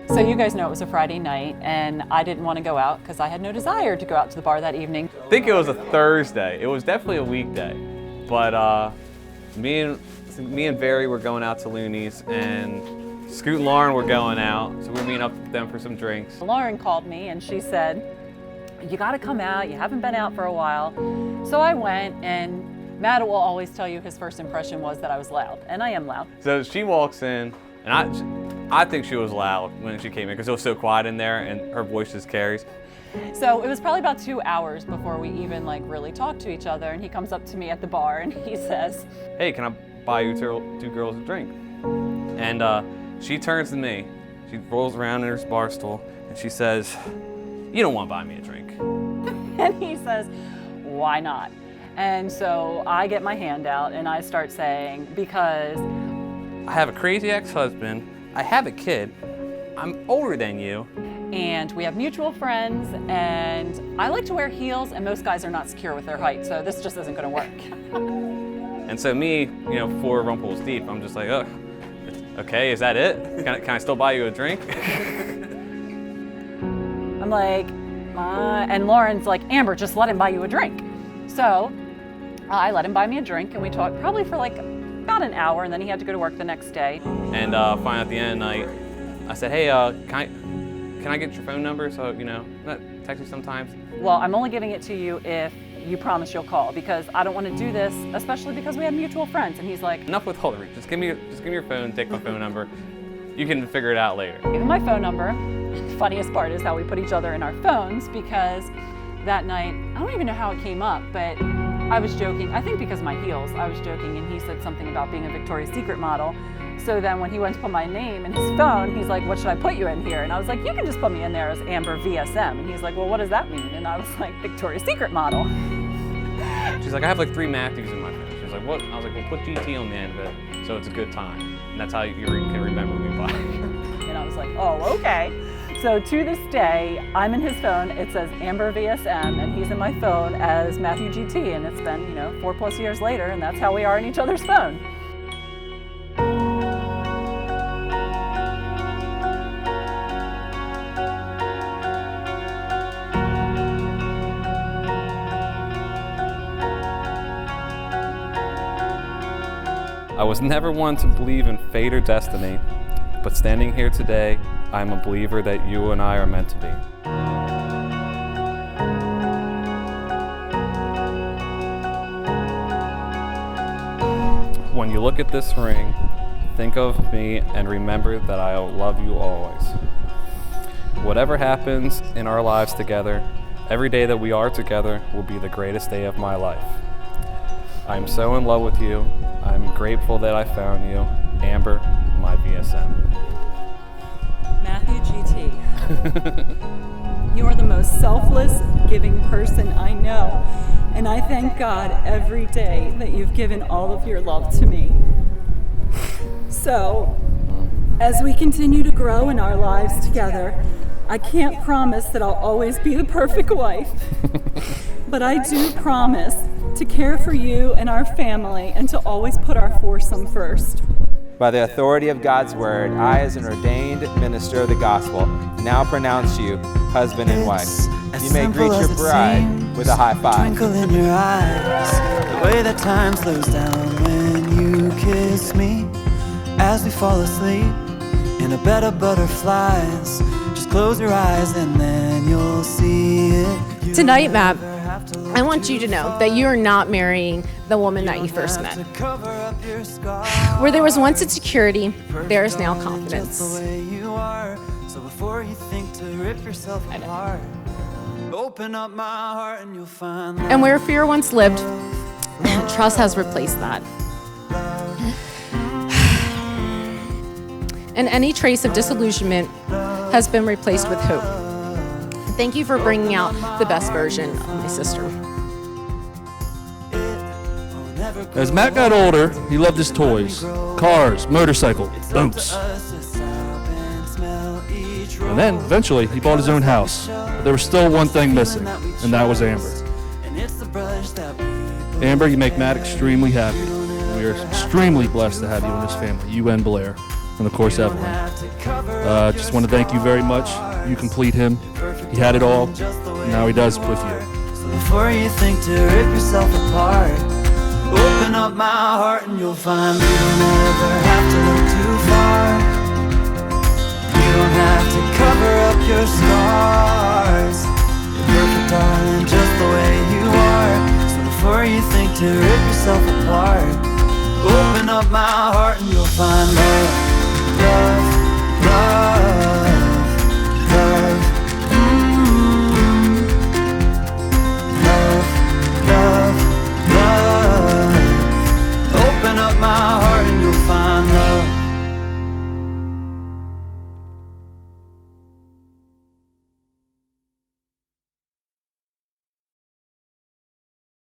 So you guys know it was a Friday night, and I didn't want to go out because I had no desire to go out to the bar that evening. I think it was a Thursday. It was definitely a weekday. But me and Barry were going out to Looney's, and Scoot and Lauren were going out, so we're meeting up with them for some drinks. Lauren called me and she said, "You got to come out. You haven't been out for a while." So I went, and Matt will always tell you his first impression was that I was loud, and I am loud. So she walks in, and I think she was loud when she came in because it was so quiet in there, and her voice just carries. So it was probably about 2 hours before we even really talked to each other, and he comes up to me at the bar and he says, "Hey, can I buy you two girls a drink?" And she turns to me, she rolls around in her bar stool, and she says, "You don't want to buy me a drink." And he says, "Why not?" And so I get my hand out and I start saying, because I have a crazy ex-husband, I have a kid, I'm older than you, and we have mutual friends, and I like to wear heels, and most guys are not secure with their height, so this just isn't gonna work. And so me, 4 rumples deep, I'm just like, "Oh, okay, is that it? Can I still buy you a drink?" I'm like, and Lauren's like, "Amber, just let him buy you a drink." So I let him buy me a drink, and we talked probably for about an hour, and then he had to go to work the next day. And finally at the end of the night, I said, "Hey, can I get your phone number so, I text you sometimes?" Well, I'm only giving it to you if you promise you'll call, because I don't want to do this, especially because we have mutual friends. And he's like, "Enough with all the reach. Just give me your phone, take my phone number. You can figure it out later." Give him my phone number. The funniest part is how we put each other in our phones, because that night, I don't even know how it came up, but I was joking. I think because of my heels, I was joking, and he said something about being a Victoria's Secret model. So then when he went to put my name in his phone, he's like, "What should I put you in here?" And I was like, "You can just put me in there as Amber VSM." And he's like, "Well, what does that mean?" And I was like, "Victoria's Secret model." She's like, "I have 3 Matthews in my phone." She's like, "What?" I was like, "Well, put GT on the end of it, so it's a good time." And that's how you can remember me by. And I was like, "Oh, okay." So to this day, I'm in his phone, it says Amber VSM, and he's in my phone as Matthew GT, and it's been, 4+ years later, and that's how we are in each other's phone. I was never one to believe in fate or destiny, but standing here today, I'm a believer that you and I are meant to be. When you look at this ring, think of me and remember that I will love you always. Whatever happens in our lives together, every day that we are together will be the greatest day of my life. I'm so in love with you. I'm grateful that I found you. Amber, my VSM. Matthew GT, you are the most selfless, giving person I know, and I thank God every day that you've given all of your love to me. So, as we continue to grow in our lives together, I can't promise that I'll always be the perfect wife, but I do promise to care for you and our family and to always put our foursome first. By the authority of God's word, I, as an ordained minister of the gospel, now pronounce you husband and wife. You may greet your bride with a high five. Twinkle in your eyes, the way that time slows down when you kiss me. As we fall asleep in a bed of butterflies, just close your eyes and then you'll see it. Tonight, Matt, I want you to know that you are not marrying the woman that you first met. Where there was once insecurity, there is now confidence. And where fear once lived, trust has replaced that. And any trace of disillusionment has been replaced with hope. Thank you for bringing out the best version of my sister. As Matt got older, he loved his toys, cars, motorcycle, boats. And then, eventually, he bought his own house. But there was still one thing missing, and that was Amber. Amber, you make Matt extremely happy. We are extremely blessed to have you in this family, you and Blair. and of course Evelyn. Just want to thank you very much. You complete him. He had it all. Now he does with you. So before you think to rip yourself apart, open up my heart and you'll find we don't ever have to